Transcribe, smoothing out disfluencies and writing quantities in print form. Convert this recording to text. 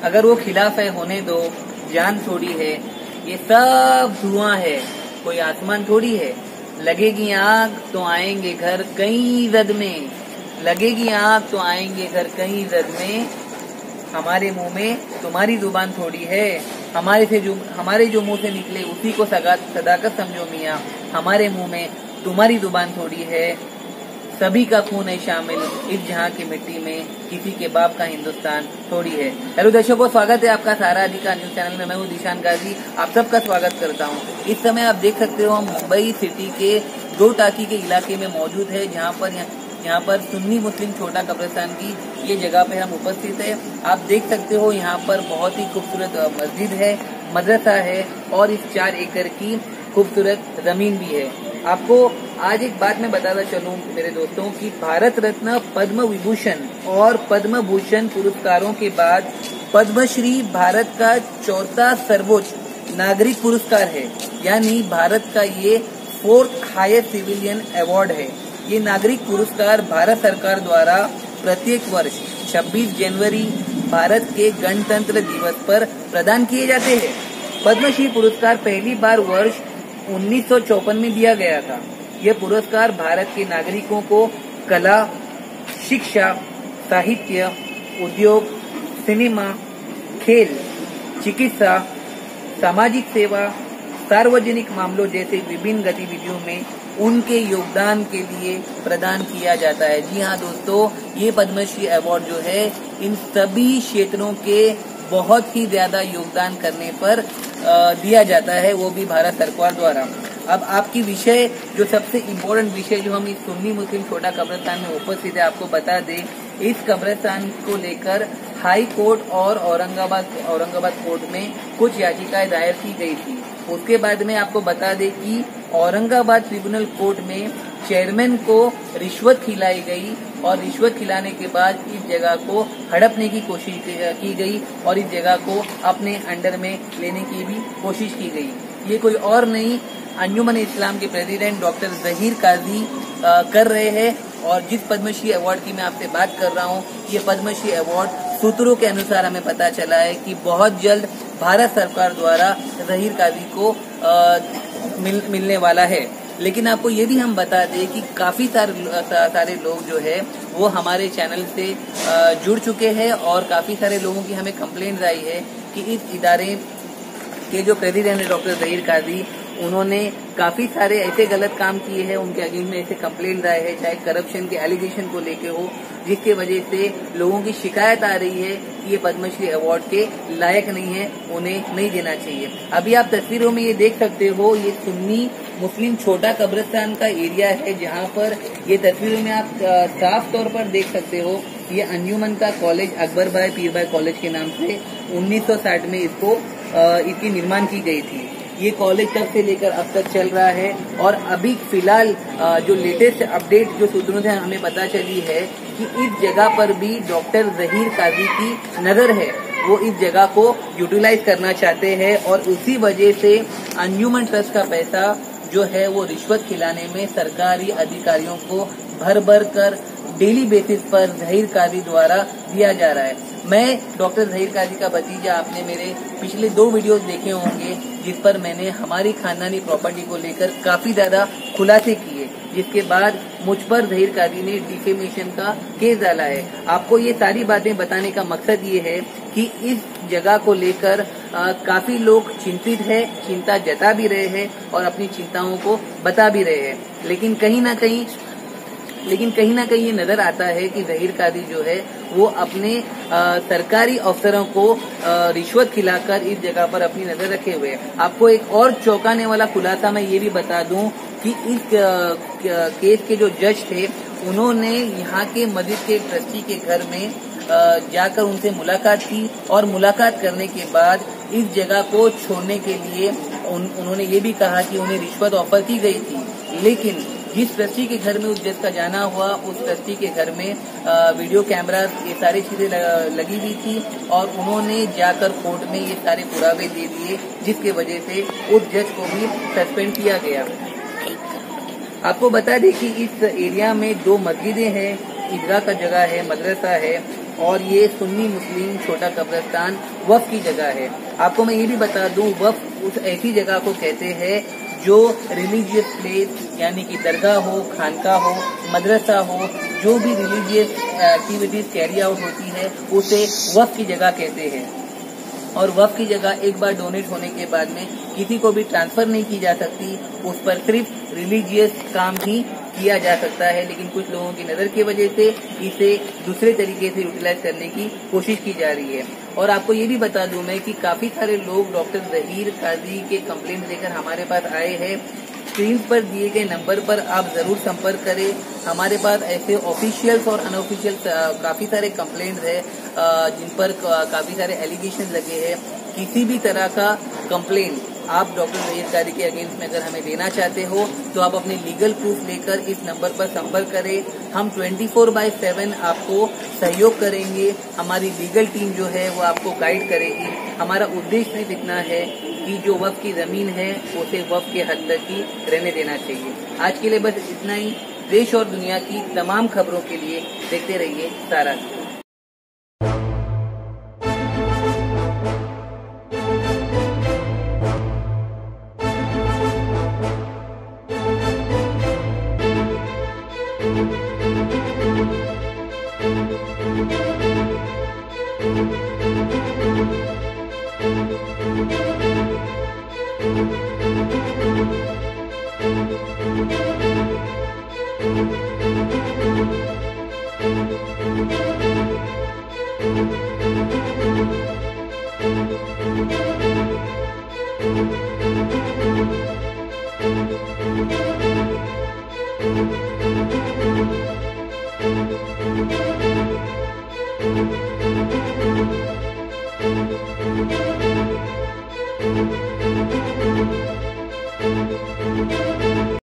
अगर वो खिलाफ है होने दो, जान थोड़ी है, ये सब धुआं है, कोई आसमान थोड़ी है। लगेगी आग तो आएंगे घर कई रद में, लगेगी आग तो आएंगे घर कई रद में। हमारे मुंह में तुम्हारी जुबान थोड़ी है, हमारे जो मुंह से निकले उसी को सदाकत समझो मियाँ। हमारे मुंह में तुम्हारी जुबान थोड़ी है, सभी का खून है शामिल इस जहां की मिट्टी में, किसी के बाप का हिंदुस्तान थोड़ी है। हेलो दर्शकों, स्वागत है आपका सारा अधिकार न्यूज चैनल में। मैं हूं दिशान गाजी, आप सबका स्वागत करता हूं। इस समय आप देख सकते हो हम मुंबई सिटी के दो टाकी के इलाके में मौजूद है, यहाँ पर सुन्नी मुस्लिम छोटा कब्रिस्तान की ये जगह पे हम उपस्थित है। आप देख सकते हो यहाँ पर बहुत ही खूबसूरत मस्जिद है, मदरसा है और इस 4 एकड़ की खूबसूरत जमीन भी है। आपको आज एक बात मैं बताता चलूं मेरे दोस्तों कि भारत रत्न, पद्म विभूषण और पद्म भूषण पुरस्कारों के बाद पद्मश्री भारत का 4था सर्वोच्च नागरिक पुरस्कार है, यानी भारत का ये 4th हाईएस्ट सिविलियन अवार्ड है। ये नागरिक पुरस्कार भारत सरकार द्वारा प्रत्येक वर्ष 26 जनवरी भारत के गणतंत्र दिवस पर प्रदान किए जाते हैं। पद्मश्री पुरस्कार पहली बार वर्ष 1954 में दिया गया था। यह पुरस्कार भारत के नागरिकों को कला, शिक्षा, साहित्य, उद्योग, सिनेमा, खेल, चिकित्सा, सामाजिक सेवा, सार्वजनिक मामलों जैसे विभिन्न गतिविधियों में उनके योगदान के लिए प्रदान किया जाता है। जी हाँ दोस्तों, ये पद्मश्री अवार्ड जो है इन सभी क्षेत्रों के बहुत ही ज्यादा योगदान करने पर दिया जाता है, वो भी भारत सरकार द्वारा। अब आपकी विषय जो सबसे इम्पोर्टेंट विषय जो हम इस सुन्नी मुस्लिम छोटा कब्रिस्तान में उपस्थित है, आपको बता दें इस कब्रिस्तान को लेकर हाई कोर्ट और औरंगाबाद कोर्ट में कुछ याचिकाएं दायर की गई थी। उसके बाद में आपको बता दें कि औरंगाबाद ट्रिब्यूनल कोर्ट में चेयरमैन को रिश्वत खिलाई गई और रिश्वत खिलाने के बाद इस जगह को हड़पने की कोशिश की गई और इस जगह को अपने अंडर में लेने की भी कोशिश की गई। ये कोई और नहीं, अंजुमन इस्लाम के प्रेसिडेंट डॉक्टर जहीर काजी कर रहे हैं। और जिस पद्मश्री अवार्ड की मैं आपसे बात कर रहा हूँ, ये पद्मश्री अवार्ड सूत्रों के अनुसार हमें पता चला है कि बहुत जल्द भारत सरकार द्वारा जहीर काजी को मिलने वाला है। लेकिन आपको ये भी हम बता दें कि काफी सारे लोग जो है वो हमारे चैनल से जुड़ चुके हैं और काफी सारे लोगों की हमें कंप्लेंट आई है कि इस इदारे के जो प्रेसिडेंट है डॉक्टर जहीर काजी, उन्होंने काफी सारे ऐसे गलत काम किए हैं, उनके अगेंस्ट में ऐसे कंप्लेंट आए हैं, चाहे करप्शन के एलिगेशन को लेके हो, जिसके वजह से लोगों की शिकायत आ रही है कि ये पद्मश्री अवार्ड के लायक नहीं है, उन्हें नहीं देना चाहिए। अभी आप तस्वीरों में ये देख सकते हो, ये सुन्नी मुस्लिम छोटा कब्रिस्तान का एरिया है, जहाँ पर ये तस्वीरों में आप साफ तौर पर देख सकते हो ये अंजुमन का कॉलेज अकबर भाई पीर भाई कॉलेज के नाम से 1960 में इसकी निर्माण की गई थी। ये कॉलेज तब से लेकर अब तक चल रहा है और अभी फिलहाल जो लेटेस्ट अपडेट जो सूत्रों से हमें पता चली है कि इस जगह पर भी डॉक्टर जहीर काजी की नजर है, वो इस जगह को यूटिलाइज करना चाहते हैं और उसी वजह से अंजुमन ट्रस्ट का पैसा जो है वो रिश्वत खिलाने में सरकारी अधिकारियों को भर कर डेली बेसिस पर जहीर काजी द्वारा दिया जा रहा है। मैं डॉक्टर जहीर काजी का भतीजा, आपने मेरे पिछले 2 वीडियोस देखे होंगे जिस पर मैंने हमारी खानदानी प्रॉपर्टी को लेकर काफी ज्यादा खुलासे किए, जिसके बाद मुझ पर जहीर काजी ने डिफेमेशन का केस डाला है। आपको ये सारी बातें बताने का मकसद ये है कि इस जगह को लेकर काफी लोग चिंतित है, चिंता जता भी रहे हैं और अपनी चिंताओं को बता भी रहे हैं, लेकिन कहीं ना कहीं ये नजर आता है कि जहीर काजी जो है वो अपने सरकारी अफसरों को रिश्वत खिलाकर इस जगह पर अपनी नजर रखे हुए हैं। आपको एक और चौंकाने वाला खुलासा मैं ये भी बता दूं कि इस केस के जो जज थे, उन्होंने यहाँ के मस्जिद के ट्रस्टी के घर में जाकर उनसे मुलाकात की और मुलाकात करने के बाद इस जगह को छोड़ने के लिए उन्होंने ये भी कहा कि उन्हें रिश्वत ऑफर की गई थी। लेकिन जिस ट्रस्टी के घर में उस जज का जाना हुआ, उस ट्रस्टी के घर में वीडियो कैमरा ये सारी चीजें लगी हुई थी और उन्होंने जाकर कोर्ट में ये सारे पुरावे दे दिए, जिसके वजह से उस जज को भी सस्पेंड किया गया। आपको बता दें कि इस एरिया में 2 मस्जिदें हैं, ईदगाह का जगह है, मदरसा है और ये सुन्नी मुस्लिम छोटा कब्रिस्तान वक्फ की जगह है। आपको मैं ये भी बता दूं, वक्फ उस ऐसी जगह को कहते हैं जो रिलीजियस प्लेस यानी कि दरगाह हो, खानका हो, मदरसा हो, जो भी रिलीजियस एक्टिविटीज कैरी आउट होती है उसे वक्फ की जगह कहते हैं। और वक्फ की जगह एक बार डोनेट होने के बाद में किसी को भी ट्रांसफर नहीं की जा सकती, उस पर सिर्फ रिलीजियस काम ही किया जा सकता है। लेकिन कुछ लोगों की नजर की वजह से इसे दूसरे तरीके से यूटिलाइज करने की कोशिश की जा रही है। और आपको ये भी बता दूं मैं कि काफी सारे लोग डॉक्टर जहीर काजी के कंप्लेंट लेकर हमारे पास आए हैं। स्क्रीन पर दिए गए नंबर पर आप जरूर संपर्क करें। हमारे पास ऐसे ऑफिशियल्स और अनऑफिशियल काफी सारे कंप्लेंट है जिन पर काफी सारे एलिगेशन लगे हैं। किसी भी तरह का कंप्लेंट आप डॉक्टर जहीर काजी के अगेंस्ट में अगर हमें देना चाहते हो तो आप अपने लीगल प्रूफ लेकर इस नंबर पर संपर्क करें। हम 24/7 आपको सहयोग करेंगे। हमारी लीगल टीम जो है वो आपको गाइड करेगी। हमारा उद्देश्य सिर्फ इतना है कि जो वक्फ की जमीन है उसे वक्फ के हद तक ही रहने देना चाहिए। आज के लिए बस इतना ही। देश और दुनिया की तमाम खबरों के लिए देखते रहिए सारा।